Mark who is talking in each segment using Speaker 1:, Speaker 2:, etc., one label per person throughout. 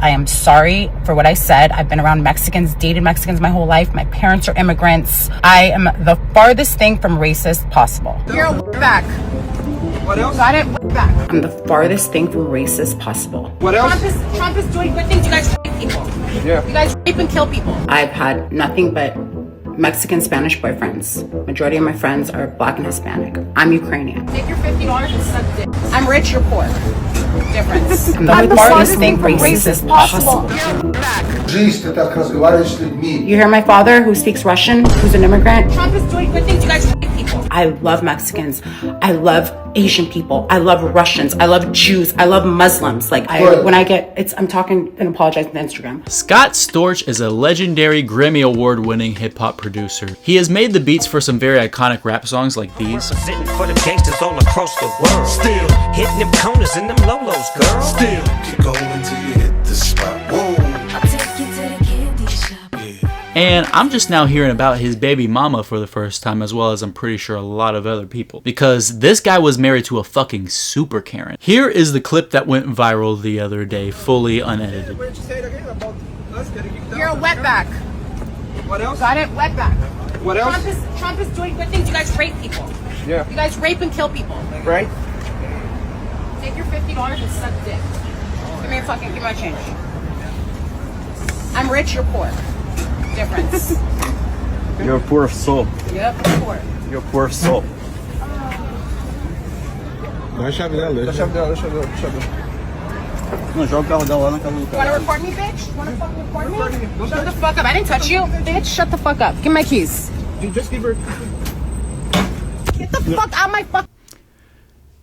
Speaker 1: I am sorry for what I said. I've been around Mexicans, dated Mexicans my whole life. My parents are immigrants. I am the farthest thing from racist possible. You're a back.
Speaker 2: What else?
Speaker 1: Got it? Back. I'm the farthest thing from racist possible.
Speaker 2: What else?
Speaker 1: Trump is doing good things. You guys rape people.
Speaker 2: Yeah.
Speaker 1: You guys rape and kill people. I've had nothing but Mexican Spanish boyfriends. Majority of my friends are Black and Hispanic. I'm Ukrainian. Take your $50 and suck dick. I'm rich, you're poor. Difference. I'm the farthest thing from racist possible. You hear my father who speaks Russian, who's an immigrant? Trump is doing good things. You guys rape people. I love Mexicans. I love Asian people. I love Russians. I love Jews. I love Muslims. I'm talking and apologizing to Instagram.
Speaker 3: Scott Storch is a legendary Grammy Award-winning hip-hop producer. He has made the beats for some very iconic rap songs like these.
Speaker 4: Representing for the gangsters all across the world. Still hitting them corners in them lolos, girl.
Speaker 5: Still keep going till you hit the spot. Whoa.
Speaker 4: I'll take you to the candy shop.
Speaker 3: And I'm just now hearing about his baby mama for the first time, as well as I'm pretty sure a lot of other people. Because this guy was married to a fucking super Karen. Here is the clip that went viral the other day, fully unedited.
Speaker 2: What did you say again about us getting kicked out?
Speaker 1: You're a wetback.
Speaker 2: What else?
Speaker 1: Got it? Wetback.
Speaker 2: What else?
Speaker 1: Trump is doing good things. You guys rape people.
Speaker 2: Yeah.
Speaker 1: You guys rape and kill people.
Speaker 2: Right?
Speaker 1: Take your $50 and suck dick. Give me my change. I'm rich, you're poor. Difference.
Speaker 6: You're a poor soul.
Speaker 1: Yep, I'm poor.
Speaker 6: You're a poor soul.
Speaker 2: Dá a chave dela. Deixa a chave dela.
Speaker 6: Não, joga o carro dela lá naquela lugar.
Speaker 1: Wanna record me, bitch? Wanna fucking record me? Shut the fuck up. I didn't touch you. Bitch, shut the fuck up. Give me my keys.
Speaker 2: Just give her.
Speaker 1: Get the fuck out of my fucking...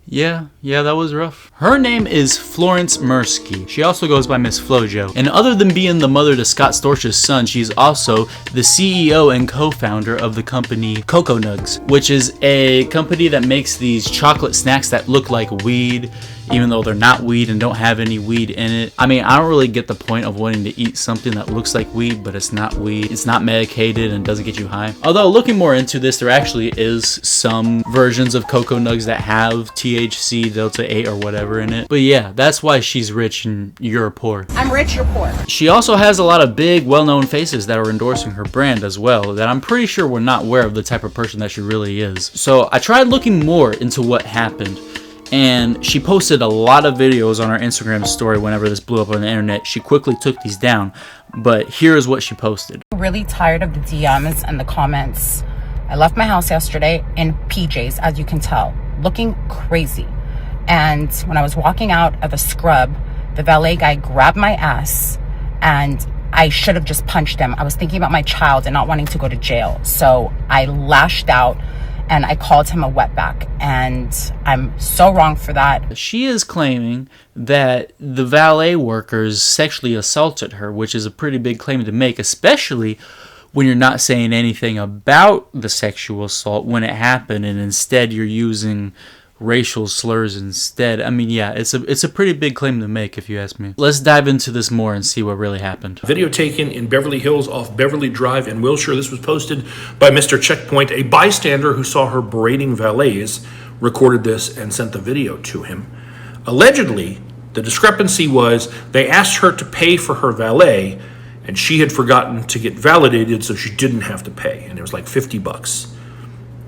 Speaker 3: Yeah, that was rough. Her name is Florence Mirsky. She also goes by Miss Flojo. And other than being the mother to Scott Storch's son, she's also the CEO and co-founder of the company Coco Nugs, which is a company that makes these chocolate snacks that look like weed, even though they're not weed and don't have any weed in it. I mean, I don't really get the point of wanting to eat something that looks like weed, but it's not weed. It's not medicated and doesn't get you high. Although, looking more into this, there actually is some versions of Coco Nugs that have THC, Delta 8 or whatever in it. But yeah, that's why she's rich and you're poor.
Speaker 1: I'm rich, you're poor.
Speaker 3: She also has a lot of big, well-known faces that are endorsing her brand as well, that I'm pretty sure we're not aware of the type of person that she really is. So I tried looking more into what happened. And she posted a lot of videos on her Instagram story whenever this blew up on the internet. She quickly took these down, but here's what she posted.
Speaker 1: Really tired of the DMs and the comments. I left my house yesterday in PJs, as you can tell, looking crazy. And when I was walking out of a scrub, the valet guy grabbed my ass and I should have just punched him. I was thinking about my child and not wanting to go to jail. So I lashed out and I called him a wetback, and I'm so wrong for that.
Speaker 3: She is claiming that the valet workers sexually assaulted her, which is a pretty big claim to make, especially when you're not saying anything about the sexual assault when it happened, and instead you're using racial slurs instead. I mean, yeah, it's a pretty big claim to make, if you ask me. Let's dive into this more and see what really happened.
Speaker 7: Video taken in Beverly Hills off Beverly Drive in Wilshire. This was posted by Mr. Checkpoint. A bystander who saw her berating valets recorded this and sent the video to him. Allegedly, the discrepancy was they asked her to pay for her valet and she had forgotten to get validated, so she didn't have to pay, and it was like $50.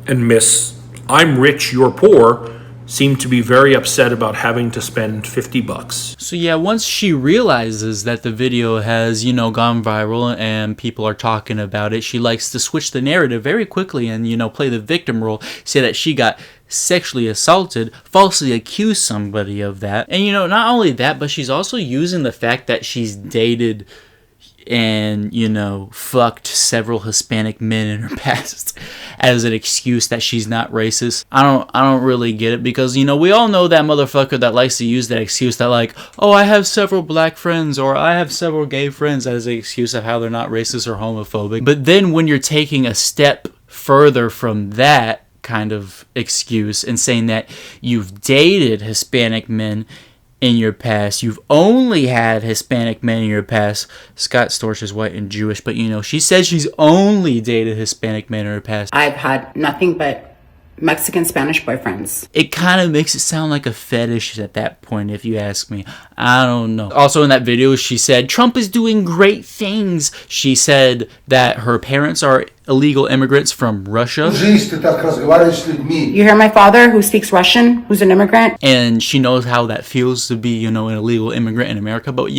Speaker 7: And Miss I'm rich, you're poor seemed to be very upset about having to spend $50.
Speaker 3: So yeah, once she realizes that the video has, gone viral and people are talking about it, she likes to switch the narrative very quickly and, play the victim role, say that she got sexually assaulted, falsely accuse somebody of that. And, not only that, but she's also using the fact that she's dated and, fucked several Hispanic men in her past as an excuse that she's not racist. I don't really get it, because, we all know that motherfucker that likes to use that excuse that, like, oh, I have several black friends or I have several gay friends, as an excuse of how they're not racist or homophobic. But then when you're taking a step further from that kind of excuse and saying that you've dated Hispanic men in your past, you've only had Hispanic men in your past. Scott Storch is white and Jewish, but she says she's only dated Hispanic men in her past.
Speaker 1: I've had nothing but Mexican Spanish boyfriends.
Speaker 3: It kind of makes it sound like a fetish at that point, if you ask me. I don't know. Also in that video, she said, Trump is doing great things. She said that her parents are illegal immigrants from Russia.
Speaker 1: You hear my father, who speaks Russian, who's an immigrant?
Speaker 3: And she knows how that feels to be, an illegal immigrant in America. But,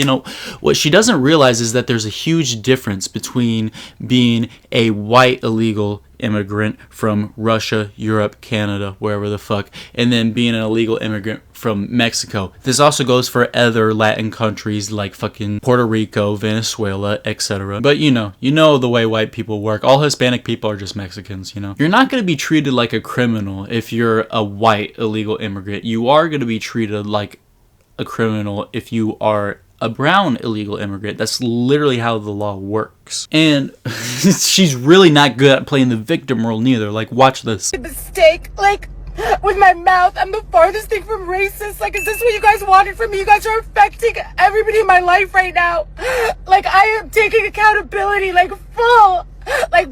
Speaker 3: what she doesn't realize is that there's a huge difference between being a white illegal immigrant from Russia, Europe, Canada, wherever the fuck, and then being an illegal immigrant from Mexico. This also goes for other Latin countries like fucking Puerto Rico, Venezuela, etc. But you know the way white people work. All Hispanic people are just Mexicans, You're not going to be treated like a criminal if you're a white illegal immigrant. You are going to be treated like a criminal if you are a brown illegal immigrant. That's literally how the law works. And she's really not good at playing the victim role neither. Like, watch this.
Speaker 1: Mistake, with my mouth, I'm the farthest thing from racist. Is this what you guys wanted from me? You guys are affecting everybody in my life right now. I am taking accountability, full.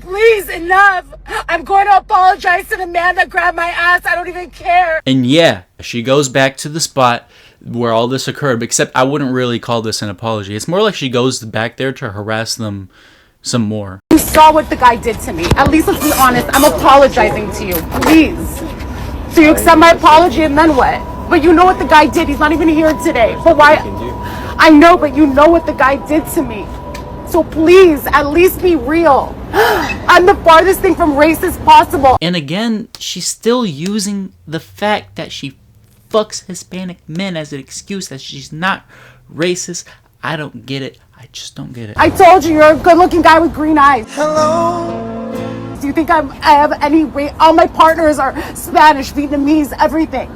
Speaker 1: Please, enough. I'm going to apologize to the man that grabbed my ass. I don't even care.
Speaker 3: And yeah, she goes back to the spot where all this occurred, except I wouldn't really call this an apology. It's more like she goes back there to harass them some more.
Speaker 1: You saw what the guy did to me. At least let's be honest. I'm apologizing to you. Please. So you accept my apology and then what? But you know what the guy did. He's not even here today. But why? I know, but you know what the guy did to me. So please, at least be real. I'm the farthest thing from racist possible.
Speaker 3: And again, she's still using the fact that she fucks Hispanic men as an excuse that she's not racist. I don't get it. I just don't get it.
Speaker 1: I told you, you're a good-looking guy with green eyes. Hello. Do you think I have any race? All my partners are Spanish, Vietnamese, everything.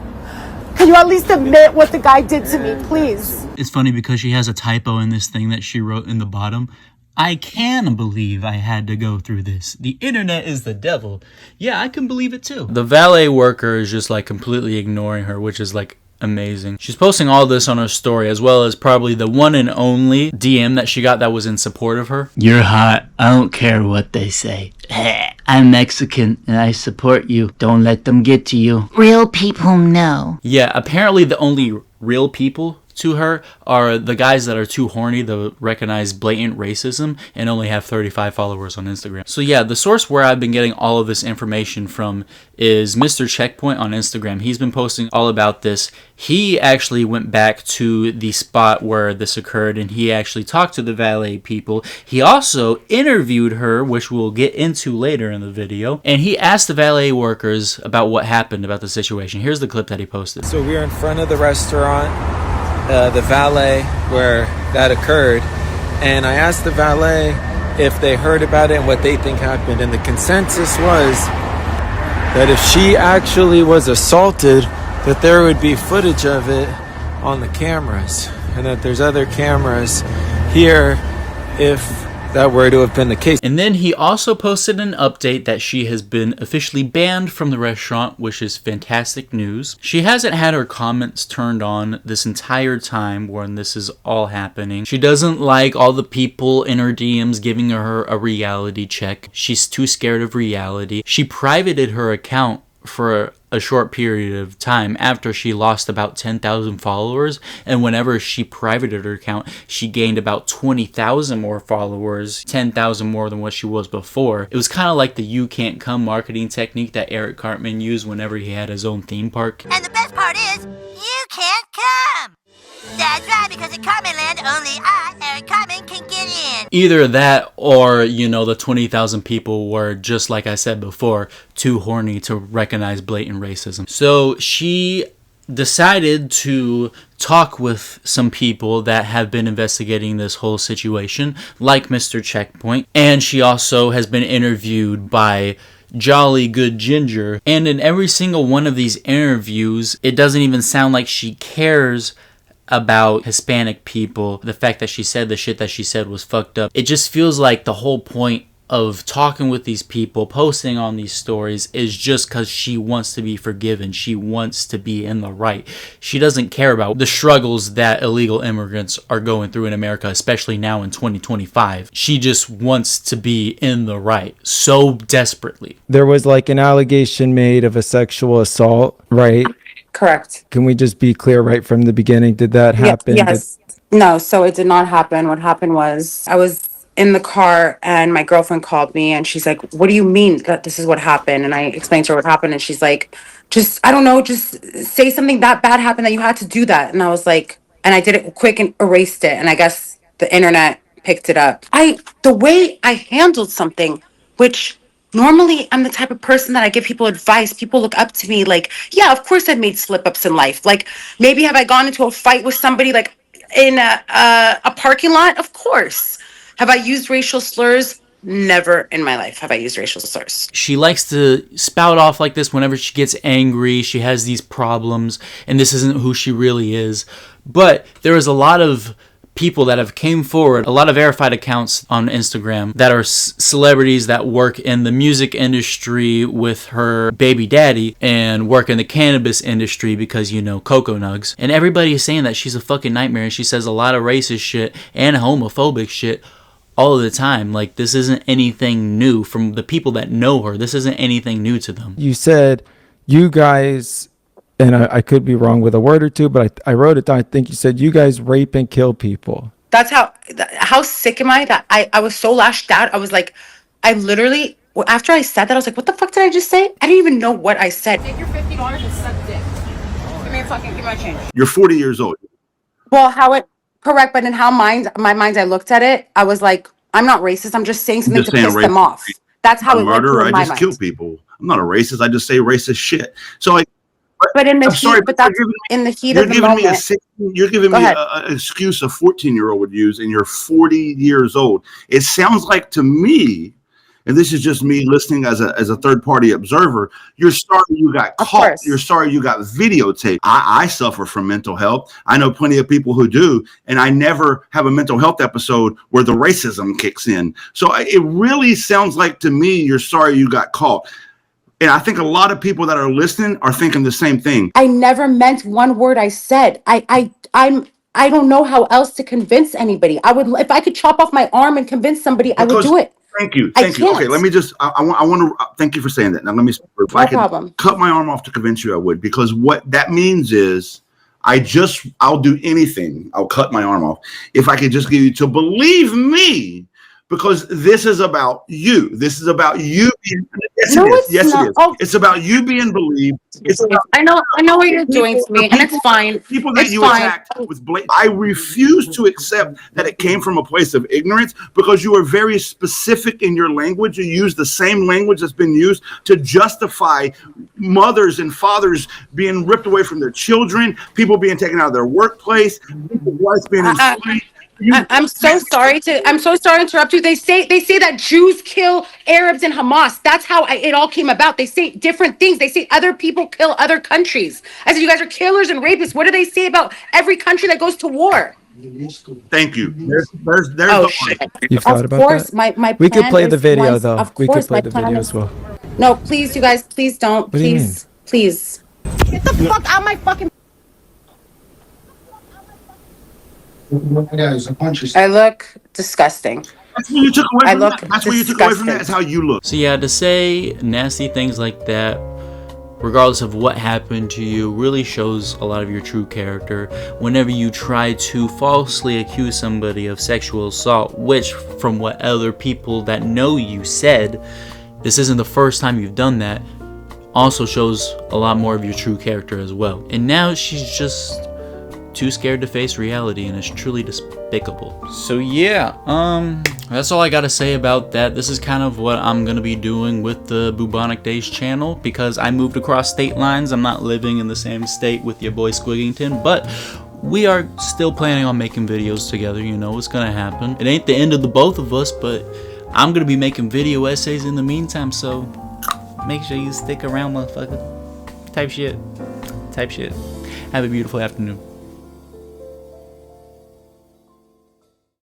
Speaker 1: Can you at least admit what the guy did to me, please?
Speaker 3: It's funny because she has a typo in this thing that she wrote in the bottom. I can believe I had to go through this. The internet is the devil. Yeah, I can believe it too. The valet worker is just completely ignoring her, which is amazing. She's posting all this on her story, as well as probably the one and only DM that she got that was in support of her. You're hot. I don't care what they say. I'm Mexican and I support you. Don't let them get to you.
Speaker 8: Real people know.
Speaker 3: Yeah, apparently the only real people to her are the guys that are too horny to recognize blatant racism and only have 35 followers on Instagram. So yeah, the source where I've been getting all of this information from is Mr. Checkpoint on Instagram. He's been posting all about this. He actually went back to the spot where this occurred and he actually talked to the valet people. He also interviewed her, which we'll get into later in the video, and he asked the valet workers about what happened, about the situation. Here's the clip that he posted.
Speaker 9: So we were in front of the restaurant, the valet where that occurred, and I asked the valet if they heard about it and what they think happened, and the consensus was that if she actually was assaulted, that there would be footage of it on the cameras, and that there's other cameras here if that were to have been the case.
Speaker 3: And then he also posted an update that she has been officially banned from the restaurant, which is fantastic news. She hasn't had her comments turned on this entire time when this is all happening. She doesn't like all the people in her DMs giving her a reality check. She's too scared of reality. She privated her account for a short period of time after she lost about 10,000 followers, and whenever she privated her account, she gained about 20,000 more followers, 10,000 more than what she was before. It was kind of like the "you can't come" marketing technique that Eric Cartman used whenever he had his own theme park.
Speaker 8: And the best part is, you can't come. That's right, because in Cartman Land, only I, Eric Cartman, can get in.
Speaker 3: Either that or, the 20,000 people were, just like I said before, too horny to recognize blatant racism. So she decided to talk with some people that have been investigating this whole situation, like Mr. Checkpoint, and she also has been interviewed by Jolly Good Ginger, and in every single one of these interviews, it doesn't even sound like she cares about Hispanic people. The fact that she said the shit that she said was fucked up. It just feels like the whole point of talking with these people, posting on these stories, is just because she wants to be forgiven. She wants to be in the right. She doesn't care about the struggles that illegal immigrants are going through in America, especially now in 2025. She just wants to be in the right so desperately.
Speaker 9: There was like an allegation made of a sexual assault, right?
Speaker 1: Correct.
Speaker 9: Can we just be clear right from the beginning? Did that happen?
Speaker 1: Yes. No, so it did not happen. What happened was I was in the car and my girlfriend called me and she's like, "What do you mean that this is what happened?" And I explained to her what happened and she's like, "Just, I don't know, just say something that bad happened that you had to do that." And I was like, and I did it quick and erased it. And I guess the internet picked it up. The way I handled something, which normally I'm the type of person that I give people advice. People look up to me like, yeah, of course I've made slip ups in life. Like maybe have I gone into a fight with somebody like in a parking lot? Of course. Have I used racial slurs? Never in my life have I used racial slurs.
Speaker 3: She likes to spout off like this whenever she gets angry. She has these problems and this isn't who she really is. But there is a lot of people that have came forward, a lot of verified accounts on Instagram that are celebrities that work in the music industry with her baby daddy and work in the cannabis industry because, you know, cocoa nugs. And everybody is saying that she's a fucking nightmare and she says a lot of racist shit and homophobic shit all of the time. Like, this isn't anything new from the people that know her. This isn't anything new to them.
Speaker 9: You said you guys, and I could be wrong with a word or two, but I wrote it down. I think you said you guys rape and kill people.
Speaker 1: That's how sick am I that I was so lashed out. I was like, I literally, after I said that, I was like, what the fuck did I just say? I didn't even know what I said. Take your $50 and suck dick. Give me my change.
Speaker 10: You're 40 years old.
Speaker 1: Well, correct, but in my mind, I looked at it, I was like, I'm not racist. I'm just saying something to piss them off. That's how it went through in my mind.
Speaker 10: I just kill people. I'm not a racist. I just say racist shit. So like,
Speaker 1: but in the heat, but that's in the heat of the moment.
Speaker 10: You're giving me an excuse a 14-year-old would use, and you're 40 years old. It sounds like to me, and this is just me listening as a third-party observer, you're sorry you got caught. You're sorry you got videotaped. I suffer from mental health. I know plenty of people who do, and I never have a mental health episode where the racism kicks in. So it really sounds like to me you're sorry you got caught. And I think a lot of people that are listening are thinking the same thing.
Speaker 1: I never meant one word I said. I don't know how else to convince anybody. I would, if I could chop off my arm and convince somebody, I would do it.
Speaker 10: Thank you. Okay, let me just, I want to thank you for saying that. Now let me, if I could cut my arm off to convince you, I would, because what that means is I'll do anything. I'll cut my arm off. If I could just get you to believe me, because this is about you. This is about you being, yes, it is. Yes, it is. Oh. It's about you being believed.
Speaker 1: I know what you're doing to me, and it's fine.
Speaker 10: People that you attacked with I refuse to accept that it came from a place of ignorance, because you are very specific in your language. You use the same language that's been used to justify mothers and fathers being ripped away from their children, people being taken out of their workplace, people's wives being enslaved. I'm so sorry to interrupt you. They say that Jews kill Arabs and Hamas. That's how it all came about. They say different things. They say other people kill other countries. I said, you guys are killers and rapists. What do they say about every country that goes to war? Thank you. There's the
Speaker 1: shit.
Speaker 9: You've thought about that? My we could play the video though. We could play the video as well.
Speaker 1: No, please, you guys, please don't. Please. Get the fuck out of my fucking. I look disgusting.
Speaker 10: That's what you took away from that. That's what you took away from that. That's how you look.
Speaker 3: So yeah, to say nasty things like that, regardless of what happened to you, really shows a lot of your true character. Whenever you try to falsely accuse somebody of sexual assault, which from what other people that know you said, this isn't the first time you've done that, also shows a lot more of your true character as well. And now she's just too scared to face reality, and it's truly despicable. So yeah, that's all I gotta say about that. This is kind of what I'm gonna be doing with the Bubonic Days channel, because I moved across state lines. I'm not living in the same state with your boy Squiggington, but we are still planning on making videos together. You know, it's gonna happen. It ain't the end of the both of us, but I'm gonna be making video essays in the meantime, so make sure you stick around, motherfucker. Type shit. Have a beautiful afternoon.